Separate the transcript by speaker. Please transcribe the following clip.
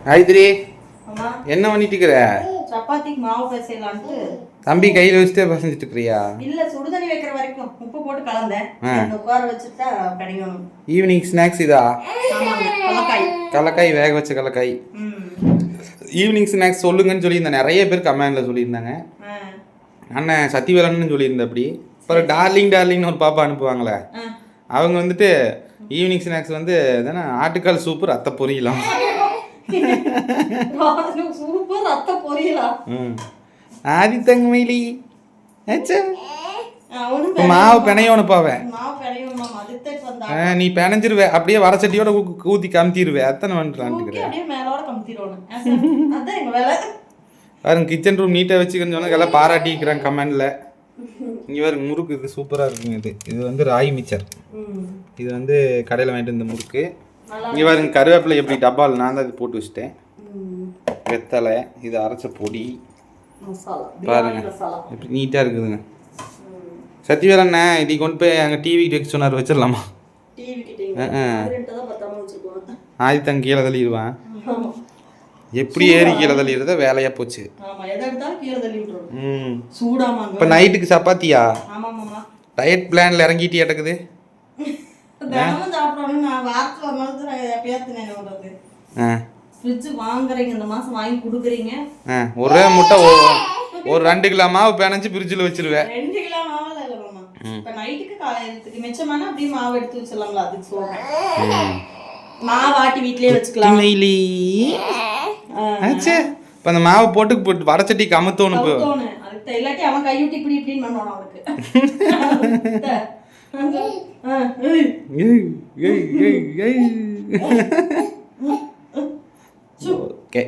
Speaker 1: காயத்ரி என்ன பண்ணிட்டு இருக்கிற?
Speaker 2: சப்பாத்திக்கு மாவு பிசையலான்ட்டு
Speaker 1: தம்பி கையில வச்சுட்டே பசஞ்சிட்டு இருக்கிறியா?
Speaker 2: இல்ல, சுடுதண்ணி வைக்கிற வரைக்கும் உப்பு போட்டு கலந்தேன். உட்கார வச்சுட்டா கிடைக்கணும்.
Speaker 1: ஈவினிங் ஸ்நாக்ஸ் இதா?
Speaker 2: கலக்காய்.
Speaker 1: கலக்காய், வேக வச்ச கலக்காய். ஈவினிங் ஸ்நாக்ஸ் சொல்லுங்கன்னு சொல்லியிருந்தேன். நிறைய பேர் கமெண்ட்ல சொல்லியிருந்தாங்க. அண்ணன் சத்திவேலன்னு சொல்லியிருந்தேன். அப்படி அப்புறம் டார்லிங்னு ஒரு பாப்பா அனுப்புவாங்களே, அவங்க வந்துட்டு ஈவினிங் ஸ்நாக்ஸ் வந்து தானே ஆட்டுக்கால் சூப்பு ரத்த பொரியலாம்.
Speaker 2: சூப்பர் ரத்த பொரியலா?
Speaker 1: ஆதி தங்கமயிலி மாவு பிணையோன்னு போவேன். நீ பிணைஞ்சிருவே, அப்படியே வடச்சட்டியோட ஊத்தி கமுத்திடுவே. அத்தனை வந்துட்டு பாருங்க. கிச்சன் ரூம் நீட்டாக வச்சுக்கன்னு சொன்னா எல்லாம் பாராட்டிக்கிறாங்க கமெண்ட்ல. இங்கே பாருங்க முறுக்கு, இது சூப்பராக இருக்குங்க. இது வந்து ராய் மிச்சர். இது வந்து கடையில் வாங்கிட்டு வந்த முறுக்கு. இங்கே பாருங்க கருவேப்பிலை எப்படி டப்பால் நான் தான் இது போட்டு வச்சுட்டேன். வெத்தலை, இது அரைச்ச பொடி பாருங்க எப்படி நீட்டாக இருக்குதுங்க. சத்திவேலண்ணே இதை கொண்டு போய் அங்கே டிவி வைக்க சொன்னார், வச்சிடலாமா? ஆதித்தங்க கீழே தள்ளிடுவான். எப்படி ஏறி கீழே தள்ளிடுறத வேலையா போச்சு. இப்போ நைட்டுக்கு சப்பாத்தியா? டயட் பிளான்ல இறங்கிட்டு எடுக்குது. ஒரே முட்டை ஒரு 2 கிலோ மாவு பிணைஞ்சு ஃப்ரிட்ஜில் வச்சிருவேன்.
Speaker 2: 2 கிலோ மாவுல இல்ல மாமா. இப்ப நைட்டுக்கு காலையிலத்துக்கு மிச்சமான அப்படியே மாவு எடுத்து வச்சிடலாம்ல, அதுக்கு சொல்றேன். மாவு ஆட்டி வீட்லயே வச்சுக்கலாம்.
Speaker 1: ஆச்சே, இப்போ அந்த மாவு போட்டு வடச்சட்டி கமுத்தோணும். இப்போ
Speaker 2: அதுக்கு இல்லாட்டி அவன் கையூட்டி இப்படி இப்படின்னு பண்ணுவான் அவனுக்கு.
Speaker 1: ஓகே.